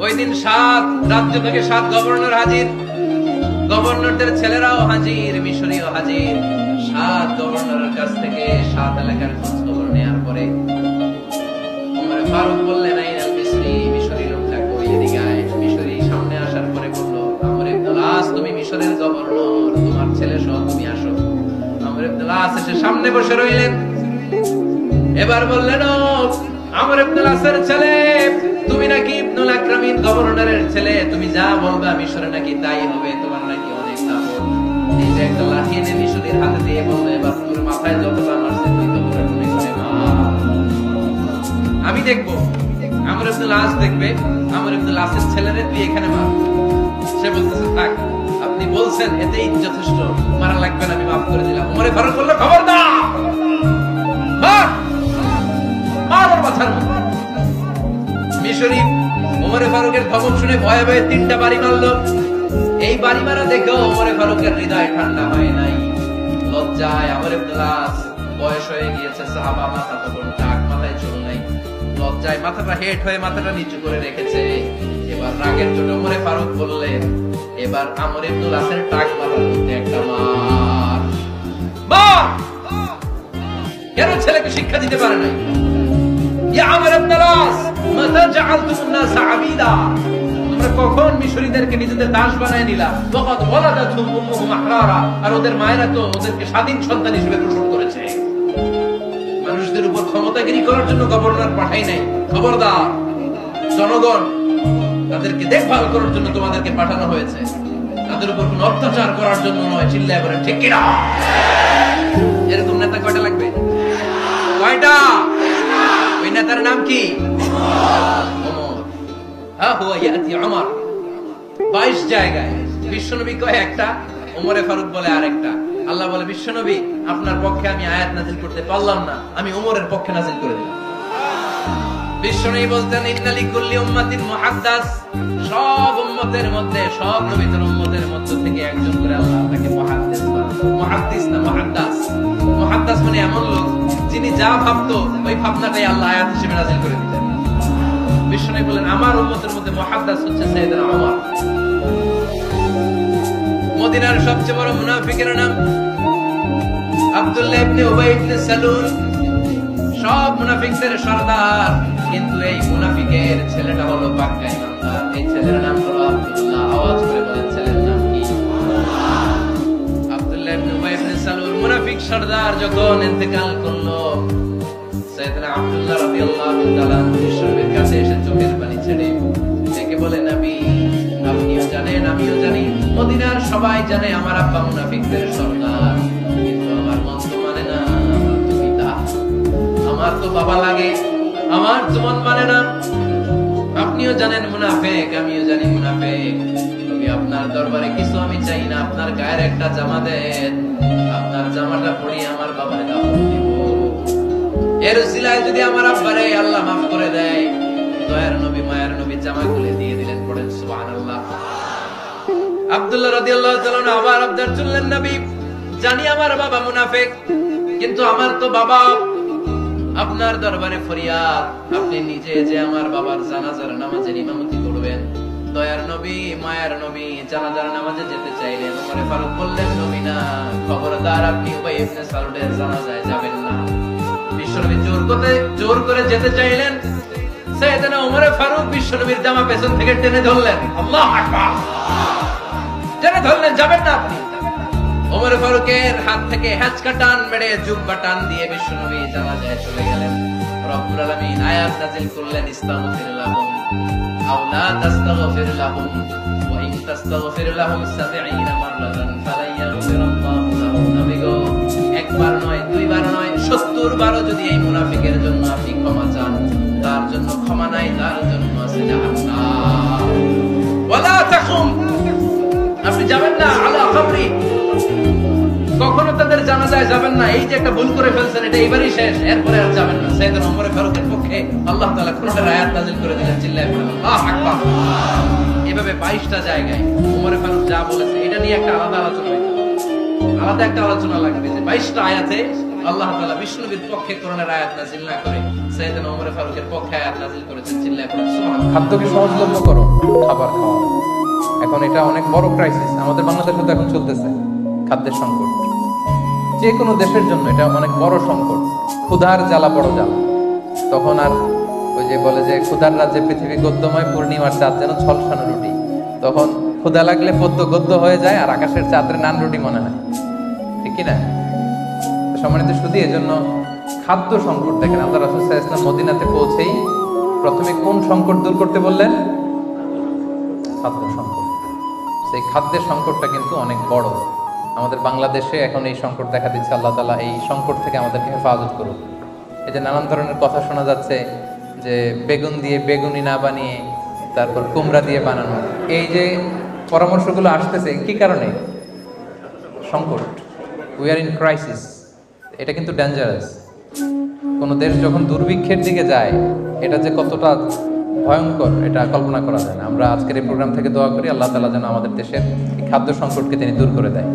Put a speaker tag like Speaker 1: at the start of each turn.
Speaker 1: ওই দিন 7 রাজ্য থেকে 7 গভর্নর হাজির, গভর্নরদের ছেলেরাও হাজির, মিশরীয় হাজির। 7 গভর্নরের কাছ থেকে 7 এলাকার খোঁজ খবর নেওয়ার পরে ওমর ফারুক বললেন, আইনাল মিশরি, মিশরী লোকটা কই, এদিকে আয়। মিশরী সামনে আসার পরে বলল, আমর ইবনুল আস, তুমি মিশরের গভর্নর, তোমার ছেলে সহ তুমি আসো। আমর ইবনুল আস এসে সামনে বসে রইলেন। এবার বললেন, ও আমর ইবনুল আসের ছেলে, তুমি নাকি ইবনুল আকরামিন গভর্নরের ছেলে, তুমি যা বলবে মিশরে নাকি তাই হবে, তোমার নাকি অনেক সাপোর্ট। এই যে একটা লাঠি এনে মিশরীর হাতে দিয়ে বলবে, এবার তোর মাথায় যতটা মারছে তুই তো পুরো টুনে করে মার, আমি দেখবো। আমর ইবনুল আস দেখবে, আমর ইবনুল আসের ছেলেরে তুই এখানে মার। সে বলতেছে, থাক, আপনি বলছেন এতেই যথেষ্ট, মারা লাগবে না, আমি মাফ করে দিলাম। ওমরে ফারুক বলল, খবরদার, মার, মার ওর মাথার মধ্যে। মিশরী ওমরে ফারুকের ধমক শুনে ভয়ে ভয়ে 3টা বাড়ি মারল। এই বাড়ি মারা দেখেও ওমরে ফারুকের হৃদয় ঠান্ডা হয় নাই। লজ্জায় আমর ইবনুল আস, বয়স হয়ে গিয়েছে, সাহাবা, মাথা তখন টাক, মাথায় চুল নাই, লজ্জায় মাথাটা হেট হয়ে মাথাটা নিচু করে রেখেছে। এবার রাগের চোটে ওমরে ফারুক বললেন, এবার আমর ইবনুল আসের টাক মাথার মধ্যে একটা মার, মার। কেন ছেলেকে শিক্ষা দিতে পারে নাই? ইয়া আমর ইবনুল আস, মাতা জাআলতুমুন নাস আবিদা, তোমরা কখন মিশরীদেরকে নিজেদের দাস বানায় নিলা? ওয়াকাদ ওয়ালাদাতুহুম উম্মুহুম আহরারা, আর ওদের মায়েরা তো ওদেরকে স্বাধীন সন্তান হিসেবে প্রসব করেছে। মানুষদের উপর ক্ষমতাগিরি করার জন্য গভর্নর পাঠাই নাই। খবরদার, জনগণ, তাদেরকে দেখভাল করার জন্য তোমাদেরকে পাঠানো হয়েছে, তাদের উপর কোনো অত্যাচার করার জন্য নয়। চিল্লায় বলেন ঠিক কিনা? এরকম নেতা কয়টা লাগবে? কয়টা? ওই নেতার নাম কি? ওমর। হ্যাঁ, হুয়া ইয়াতি ওমর। 22 জায়গায় বিশ্বনবী কয় একটা, ওমরে ফারুক বলে আরেকটা। আল্লাহ বলে, বিশ্বনবী, আপনার পক্ষে আমি আয়াত নাযিল করতে পারলাম না, আমি ওমরের পক্ষে নাযিল করে দিলাম। বিশ্বনবী বলতেন, ইন্না লিকুল্লি উম্মাতিন মুহাদ্দাস, সব উম্মতের মধ্যে, সব নবীদের উম্মতের মধ্য থেকে একজন করে আল্লাহ তাকে মুহাদ্দিস বানান। মুহাদ্দিস না মুহাদ্দাস। মুহাদ্দাস মানে এমন লোক যিনি যা ভাবতো ওই ভাবনাটাই আল্লাহ আয়াত হিসেবে নাযিল করে দিতেন। বিশ্বনবী বলেন, আমার উম্মতের মধ্যে মুহাদ্দাস হচ্ছে সাইয়েদনা ওমর। মদিনার সবচেয়ে বড় মুনাফিকের নাম আব্দুল্লাহ ইবনে উবাই ইবনে সালুল, সব মুনাফিকদের সরদার। কিন্তু এই মুনাফিকের ছেলেটা হলো পাক্কা ইমানদার। এই ছেলের নাম হলো আব্দুল্লাহ। আওয়াজ করে বলেন, ছেলের নাম কি? আব্দুল্লাহ ইবনে উবাই ইবনে সালুল। মুনাফিক সরদার যখন ইন্তেকাল করলো, সাইয়েদনা আব্দুল্লাহ রাদিয়াল্লাহু তাআলা বিশ্বনবীর কাছে এসে চোখের পানি ছেড়ে ডেকে বলে, নবী, আপনিও জানেন, আমিও জানি, মদিনার সবাই জানে আমার আব্বা মুনাফিকদের সরদার, কিন্তু আমার মন তো মানে না, আমার তো পিতা, আমার তো বাবা লাগে, আমার তো মন মানে না। আপনিও জানেন মুনাফিক, আমিও জানি মুনাফিক। নবী, আপনার দরবারে কিছু আমি চাই না, আপনার গায়ের একটা জামা দেন, আপনার জামাটা পরিয়ে আমার বাবারে দাফন দিব। এর উসিলায় যদি আমার আব্বারে আল্লাহ মাফ করে দেয়, দয়ার নবী, মায়ার নবী জামা খুলে দিয়ে দিলেন। পড়েন সুবহানাল্লাহ। আব্দুল্লাহ রাদিয়াল্লাহু তাআলা আবার আবদার চললেন, নবী, জানি আমার বাবা মুনাফিক, কিন্তু আমার তো বাবা, আপনার দরবারে ফরিয়াদ, আপনি নিজে যে আমার বাবার জানাজার নামাজের ইমামতি করবেন। দয়ার নবী, মায়ার নবী জানাজার নামাজে যেতে চাইলেন। ওমরে ফারুক বললেন, নবী না, খবরদার, আপনি উবাই ইবনে সালুলের জানাজায় যাবেন না। বিশ্বনবী জোর করে যেতে চাইলেন। সাইয়েদনা ওমরে ফারুক বিশ্বনবীর জামা পেছন থেকে টেনে ধরলেন। আল্লাহু আকবার। টেনে ধরলেন, যাবেন না আপনি। ওমর ফারুকের হাত থেকে হ্যাচকা টান মেরে জুব্বা টান দিয়ে বিশ্বনবী জানাজায় চলে গেলেন। রব্বুল আলামিন আয়াত নাযিল করলেন, ইস্তাগফির লাহুম আও লা তাস্তাগফির লাহুম ওয়া ইন তাস্তাগফির লাহুম ৭০ মাররাতান ফালাই ইয়াগফিরুল্লাহু লাহুম। নবী গো, একবার নয়, দুইবার নয়, ৭০ বারও যদি এই মুনাফিকের জন্য আপনি ক্ষমা চান, তার জন্য ক্ষমা নাই, তার জন্য আছে জাহান্নাম। ওয়ালা তাকুম, আপনি যাবেন না আলা কবরি, কখনো তাদের জানাজায় যাবেন না। এই যে একটা ভুল করে ফেলছেন, এটা এবারই শেষ, এরপরে আর যাবেন না। সাইয়েদনা ওমর ফারুকের পক্ষে আল্লাহ তাআলা কোরআনের আয়াত নাযিল করে দিলেন। চিল্লায়ে পড়েন আল্লাহু আকবার। এভাবে 22টা জায়গায় ওমর ফারুক যা বলেছে, এটা নিয়ে একটা আলাদা আলোচনা হইতো, আলাদা একটা আলোচনা লাগবে যে 22টা আয়াতে আল্লাহ তাআলা বিষ্ণুবীর পক্ষে কোরআনের আয়াত নাযিল না করে সাইয়েদনা ওমর ফারুকের পক্ষে আয়াত নাযিল করেছেন। চিল্লায়ে পড়ুন সুবহানাল্লাহ।
Speaker 2: খাদ্যকে সহজলভ্য করো, খাবার খাওয়া। এখন এটা অনেক বড় ক্রাইসিস আমাদের বাংলাদেশে তো এখন চলতেছে, খাদ্যের সংকট। যে কোনো দেশের জন্য এটা অনেক বড় সংকট। ক্ষুধার জ্বালা বড় জ্বালা। তখন আর ওই যে বলে যে ক্ষুধার রাজ্যে পৃথিবী গদ্যময়, পূর্ণিমার চাঁদ যেন ছলসানো রুটি। তখন ক্ষুধা লাগলে পদ্য গদ্য হয়ে যায় আর আকাশের চাঁদের নান রুটি মনে হয়, ঠিক কি না? সম্মানিত শুধু এজন্য খাদ্য সংকট দেখেন, আল্লাহ রাসূল সাল্লাল্লাহু আলাইহি ওয়াসাল্লাম মদিনাতে পৌঁছেই প্রথমে কোন সংকট দূর করতে বললেন? খাদ্য সংকট। সেই খাদ্যের সংকটটা কিন্তু অনেক বড়। আমাদের বাংলাদেশে এখন এই সংকট দেখা দিচ্ছে। আল্লাহ তাআলা এই সংকট থেকে আমাদেরকে হেফাজত করুন। এই যে নানান ধরনের কথা শোনা যাচ্ছে যে বেগুন দিয়ে বেগুনি না বানিয়ে তারপর কুমড়া দিয়ে বানানো, এই যে পরামর্শগুলো আসতেছে কি কারণে? সংকট। We are in crisis. এটা কিন্তু ডেঞ্জারাস। কোনো দেশ যখন দুর্ভিক্ষের দিকে যায়, এটা যে কতটা ভয়ঙ্কর এটা কল্পনা করা যায় না। আমরা আজকের এই প্রোগ্রাম থেকে দোয়া করি আল্লাহ তাআলা যেন আমাদের দেশের এই খাদ্য সংকটকে তিনি দূর করে দেয়।